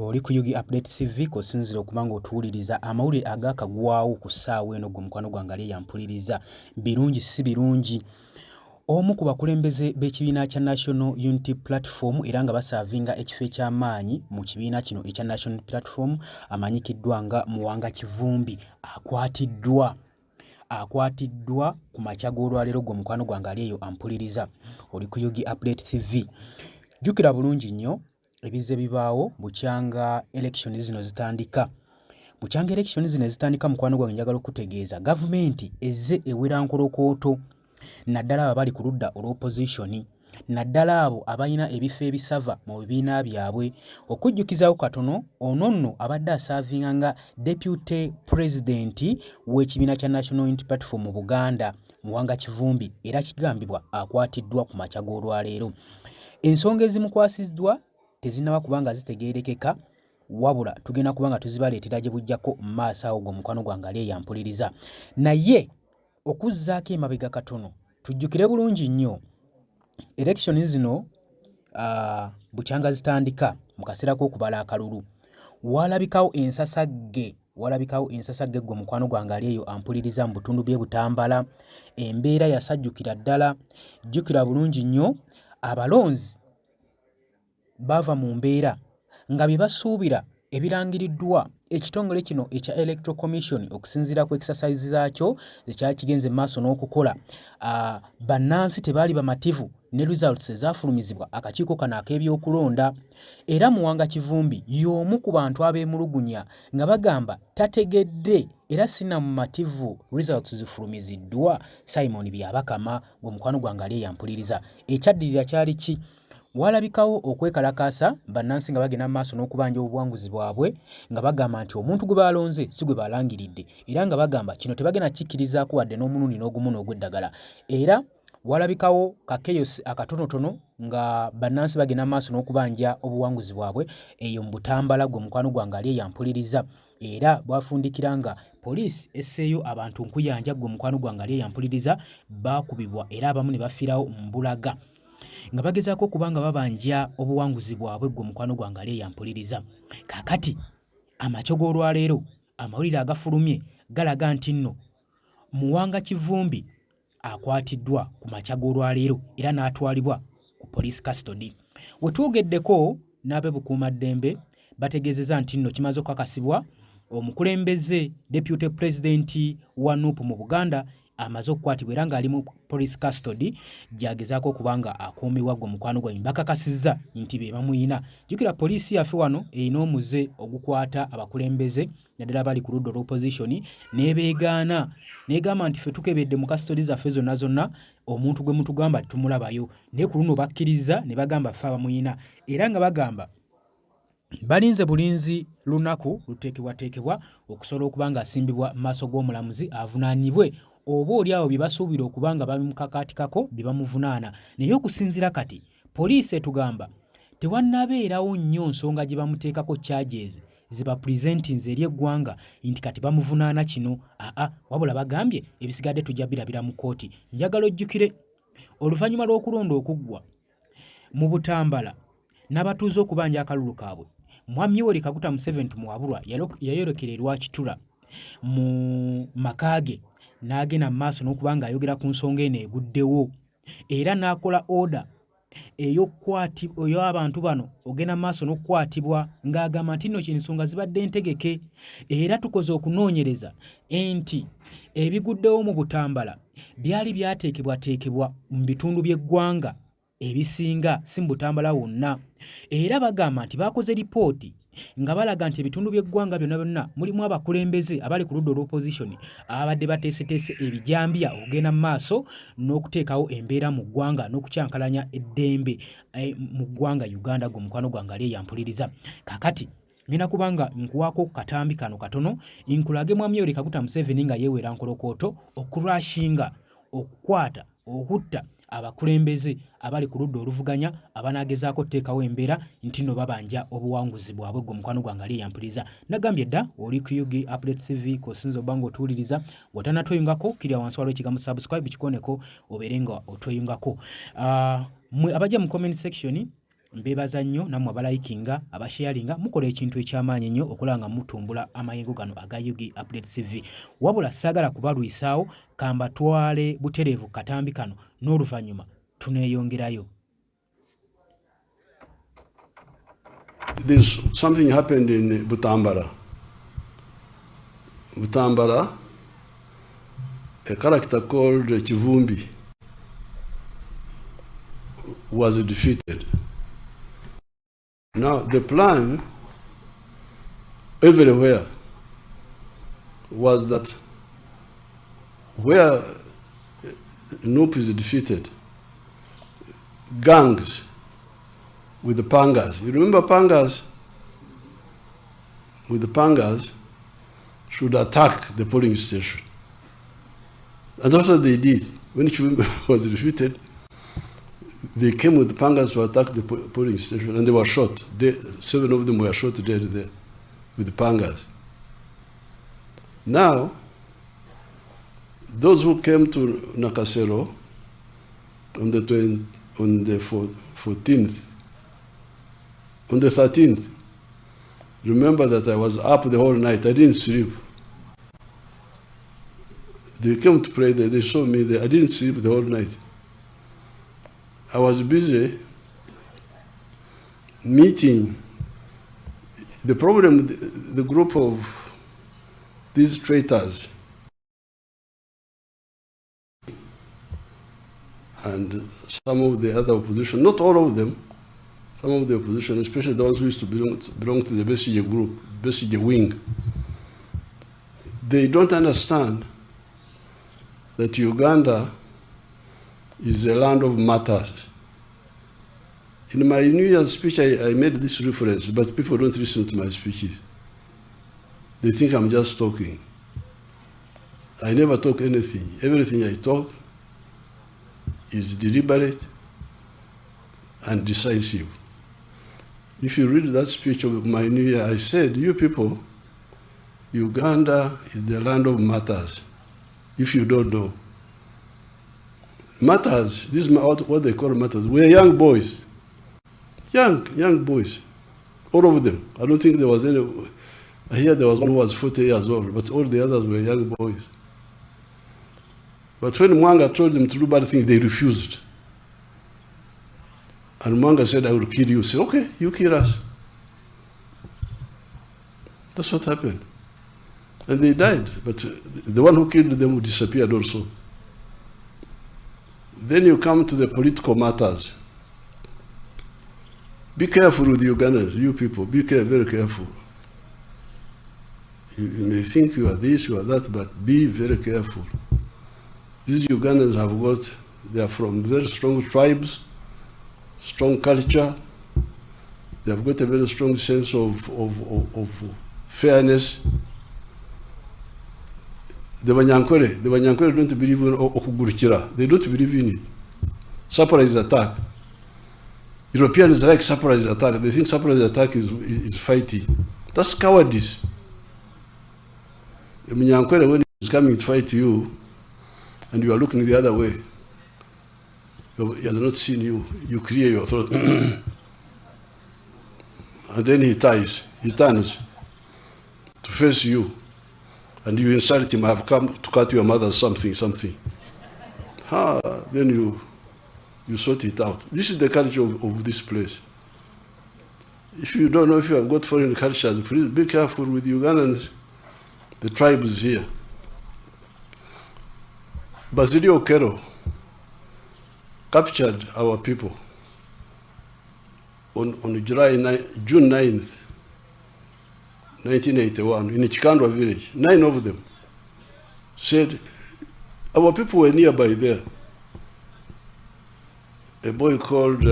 Oli ku Yugi Update TV kosinzira okubanga otuwuliriza amawulire agakagwawo ku ssaawa eno gwe mukwano gwange ali yampuliriza birungi si birungi. Omu ku bakulembeze b'ekibiina kya National Unity Platform era nga basaavinga ekifo eky'amaanyi mu kibiina kino ekya National Platform amanyikiddwa nga Muwanga Kivumbi akwatiddwa ku makya g'olwaleero gwe mukwano gwange ali eyo ampuliriza. Oli ku Yugi Update TV. Jjukira bulungi nnyo ebize bibaawo bukyanga election zino zitandika. Bukyanga election zino zitandika mukwano gwange njagala okutegeeza gavumenti ezze ewera nkolokooto naddala abo abali ku ludda olw'opposition naddala abo abalina ebifo ebisava mu bibiina byabwe. Okujjukizawo katono ono nno abadde asaavinga nga deputy president w'ekibiina kya National Unity Platform mu Buganda Muwanga Kivumbi era kigambibwa akwatiddwa ku makya g'olwaleero. Ensonga ezimukwasiddwa tezinnaba kubanga zitegeerekeka wabula tugenda kubanga tuzibaleetera gye bujjako mu maaso awo gwe mukwano gwange ali yampuliriza. Naye okuzzaako emabega katono tujjukire bulungi nnyo election zino bukyanga zitandika mu kaseera k'okubala akalulu walabikawo ensasagge gwe mukwano gwange ali eyo ampuliriza mu butundu by'e Butambala. Embeera yasajjukira ddala. Jjukira bulungi nnyo abalonzi bava mu mbeera nga bye basuubira ebirangiriddwa ekitongole kino ekya Electoral Commission okusinziira ku exercise zaakyo ekyali kigenze maaso n'okukola. Bannansi tebaali bamativu ne results ezaafulumizibwa akakiiko kano ak'ebyokulonda. Era Muwanga Kivumbi y'omu ku bantu abeemulugunya nga bagamba tategedde era sina mumativu results zifulumiziddwa. Simon Byabakama gwe mukwano gwange ali yampuliriza. Ekyaddirira kyali ki? Walabikawo okwekalakaasa bannansi nga bagenda maaso n'okubanja obuwanguzi bwabwe nga bagamba nti omuntu gwe balonze si gwe balangiridde era nga bagamba kino tebagenda kikkirizaako wadde n'omulundi n'ogumu n'ogw'eddagala. Era walabikawo kakeyosi akatonotono nga bannansi bagenda maaso n'okubanja obuwanguzi bwabwe eyo mu Butambala gwe mukwano gwange ali yampuliriza. Era bwafundikira nga poliisi esseeyo abantu nkuyanja gwe mukwano gwange ali yampuliriza baakubibwa era abamu ne bafiirawo mu Bulaga nga bagezaako okubanga babanja obuwanguzi bwabwe gwe mukwano gwange ali yampuliriza. Kaakati amakya g'olwaleero amawulire agafulumye galaga nti nno Muwanga Kivumbi akwatiddwa ku makya g'olwaleero era n'atwalibwa ku police custody. We twogeddeko n'abe bukuumaddembe bategeezezza nti nno kimaze okukakasibwa omukulembeze deputy president wa NUP mu Buganda amaze okukwatibwa era ng'ali mu police custody gy'agezaako okubanga akuumibwa gwe mukwano gwange. Bakakasizza nti be bamuyina. Jjukira poliisi yaffe wano erina omuze ogukwata abakulembeze naddala abali ku ludda olw'opposition n'ebeegaana n'egamba nti ffe tukebedde mu custody zaffe zonna omuntu gwe mutugamba tumulabayo. Naye ku luno bakkiriza ne bagamba ffe abamuyina era nga bagamba balinze bulinzi lunaku luteekebwateekebwa okusobola okuba nga asimbibwa mu maaso g'omulamuzi avunaanibwe oba oli awo bye basuubira okubanga bamukakaatikako bye bamuvunaana. Naye okusinziira kati poliisi etugamba tewannabeerawo nnyo nsonga gye bamuteekako charges ziba presentinze eri eggwanga nti kati bamuvunaana kino. Wabula bagambye ebisigadde tujja birabira mu kkooti. Njagala ojjukire oluvannyuma lw'okulonda okuggwa mu Butambala n'abatuuze okubanja akalulu kaabwe Mwami Yoweri Kaguta Museveni tumuwabulwa yayolekera Lwakitula mu makaage n'agenda mu maaso n'okubanga ayogera ku nsonga eno eguddewo era n'akola order ey'abantu bano ogenda mu maaso n'okukwatibwa ng'agamba nti nno ensonga zibadde ntegeke era tukoze okunoonyereza enti ebiguddewo mu Butambala byali byateekebwateekebwa mu bitundu by'eggwanga ebisinga si mu Butambala wonna. Era bagamba nti bakoze lipooti nga balaga nti ebitundu by'eggwanga byonna mulimu abakulembeze abali ku ludda olw'opposition abadde bateeseteese ebijambiya okugenda mu maaso n'okuteekawo embeera mu ggwanga n'okukyankalanya eddembe mu ggwanga Uganda gwe mukwano gwange ali yampuliriza. Kaakati ngenda kubanga nkuwaako katambi kano katono nkulage Mwami Yoweri Kaguta Museveni nga yeewera nkolokooto okurashinga okukwata okutta abakulembeze abali ku ludda oluvuganya abanaagezaako otteekawo embeera nti nno babanja obuwanguzi bwabwe gwe mukwano gwange ali yampuliriza. Nagambye dda oli ku Yugi Update TV kosinza obanga otuwuliriza bw'otanatweyungako kirya wansi waliwo ekigambo subscribe kikoneko obeere nga otweyungako. Mwe abajja mu comment section Mbebaza nnyo nammwe abalayikinga abasharinga mukola ekintu ekyamaanyi nnyo okulanga mutumbula amayengo gano aga UG Update TV. Wabula saagala kubalwisaawo kamba twale butereevu katambi kano n'oluvannyuma tuneeyongerayo. There's something happened in Butambara. Butambara, a character called Kivumbi was defeated. Now the plan everywhere was that where Nup is defeated, gangs with the pangas. You remember pangas? With the pangas should attack the polling station. And that's what they did. When Kivumbi was defeated, they came with the pangas to attack the polling station, and they were shot. 7 of them were shot dead there with the pangas. Now, those who came to Nakasero on the 14th, on the 13th, remember that I was up the whole night. I didn't sleep. They came to pray there. They saw me there. I didn't sleep the whole night. I was busy meeting. The problem with the group of these traitors and some of the other opposition, not all of them, some of the opposition, especially the ones who used to belong to the Besige group, Besige wing, they don't understand that Uganda is a land of martyrs. In my New Year's speech, I made this reference, but people don't listen to my speeches. They think I'm just talking. I never talk anything. Everything I talk is deliberate and decisive. If you read that speech of my New Year, I said, you people, Uganda is the land of martyrs, if you don't know. Martyrs, this is what they call martyrs. We're young boys. Young boys. All of them. I don't think there was any. I hear there was one who was 40 years old, but all the others were young boys. But when Muwanga told them to do bad things, they refused. And Muwanga said, I will kill you. He said, okay, you kill us. That's what happened. And they died, but the one who killed them disappeared also. Then you come to the political matters. Be careful with the Ugandans, you people, be very careful. You may think you are this, you are that, but be very careful. These Ugandans they are from very strong tribes, strong culture. They have got a very strong sense of fairness. The Banyankore don't believe in Okugurikira. They don't believe in it. Surprise attack. Europeans like surprise attack. They think surprise attack is fighting. That's cowardice. The Banyankore, when he's coming to fight you, and you are looking the other way, he has not seen you, you clear your throat. And then he turns to face you. And you insult him, I have come to cut your mother something. Then you sort it out. This is the culture of this place. If you don't know if you have got foreign cultures, please be careful with Ugandans, the tribes here. Basilio Kero captured our people on June 9th, 1981, in Chikandwa village. 9 of them said, our people were nearby there. A boy called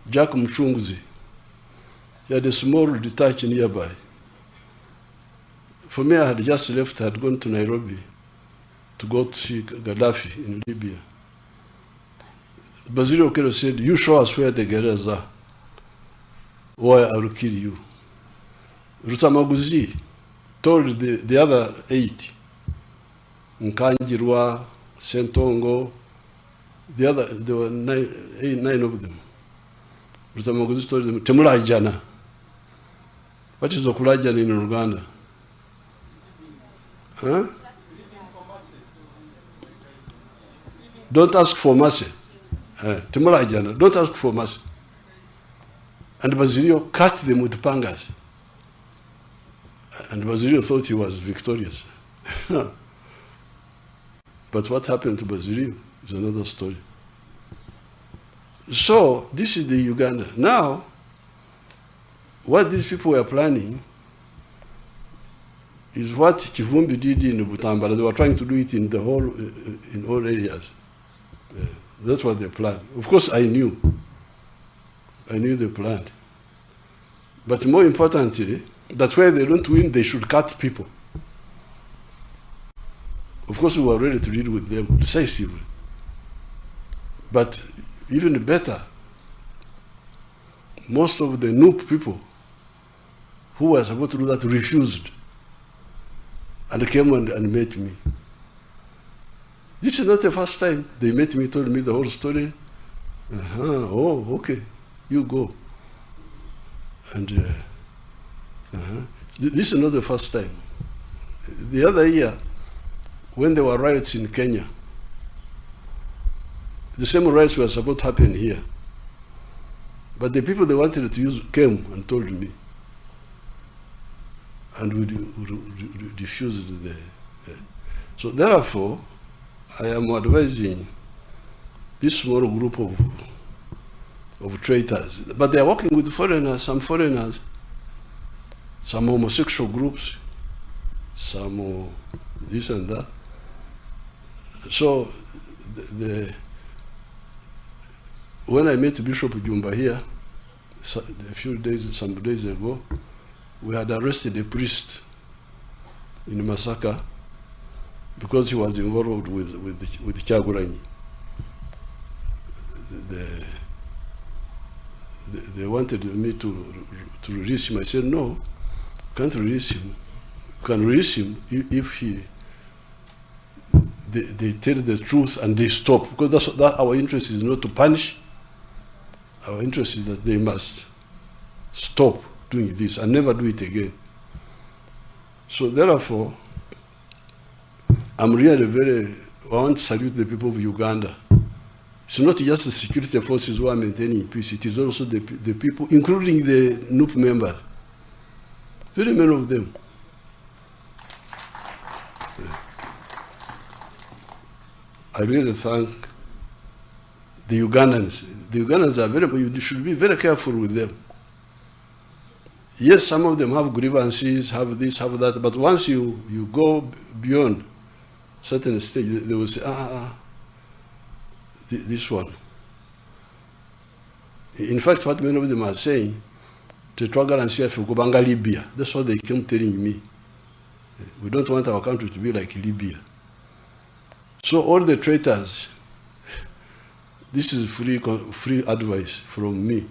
Jack Mchunguzi, he had a small detachment nearby. For me, I had just left, I had gone to Nairobi to go to see Gaddafi in Libya. Basilio Kero said, you show us where the guerrillas are, or I will kill you. Rutamaguzi told the other 8, Nkanjirwa, Sentongo, there were 9 of them. Rutamaguzi told them, temulajana. What is okulajana in Uganda? Huh? Don't ask for mercy. Temulajana, don't ask for mercy. And Basilio cut them with pangas. And Basilio thought he was victorious. But what happened to Basilio is another story. So, this is the Uganda. Now, what these people were planning is what Kivumbi did in Butambala. They were trying to do it in all areas. That's what they planned. Of course, I knew they planned. But more importantly, that where they don't win, they should cut people. Of course, we were ready to deal with them decisively. But even better, most of the noob people who were supposed to do that refused and came and met me. This is not the first time they met me, told me the whole story. Oh, okay, you go. And this is not the first time. The other year, when there were riots in Kenya, the same riots were supposed to happen here. But the people they wanted to use came and told me. And we refused the. So therefore, I am advising this small group of traitors. But they are working with foreigners, some homosexual groups, some this and that. So when I met Bishop Jumba here, some days ago, we had arrested a priest in Masaka because he was involved with Kyagulanyi. They wanted me to release him. I said, no, can't release him. You can release him if they tell the truth and they stop. Because that our interest is not to punish. Our interest is that they must stop doing this and never do it again. So therefore, I'm really I want to salute the people of Uganda. It's not just the security forces who are maintaining peace, it is also the people, including the NUP members. Very many of them. I really thank the Ugandans. The Ugandans are you should be very careful with them. Yes, some of them have grievances, have this, have that, but once you go beyond certain stage, they will say, this one. In fact, what many of them are saying, Libya. That's what they keep telling me. We don't want our country to be like Libya. So all the traitors, this is free advice from me,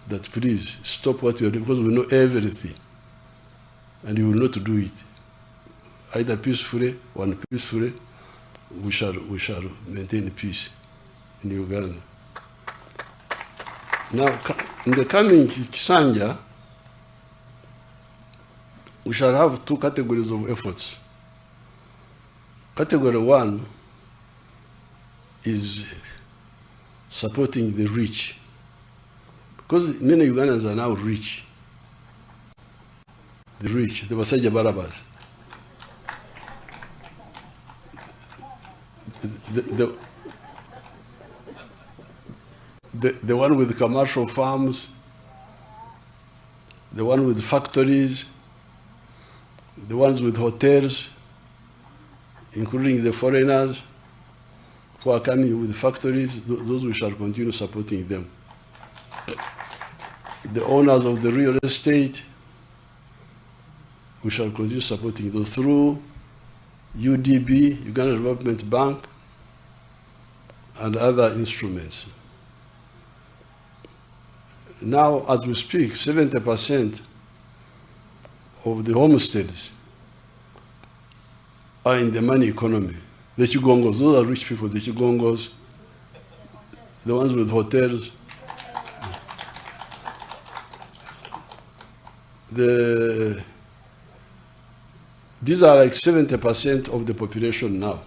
that please stop what you are doing, because we know everything, and you will not do it. Either peacefully or unpeacefully, we shall maintain peace in Uganda. Now, in the coming Kisanja, we shall have two categories of efforts. Category one is supporting the rich, because many Ugandans are now rich. The rich, the Basaja Barabas. The one with commercial farms, the one with factories, the ones with hotels, including the foreigners who are coming with factories, those we shall continue supporting them. The owners of the real estate, we shall continue supporting those through UDB, Uganda Development Bank, and other instruments. Now, as we speak, 70% of the homesteads are in the money economy. The Chigongos, those are rich people, the Chigongos, the ones with hotels. these are like 70% of the population now.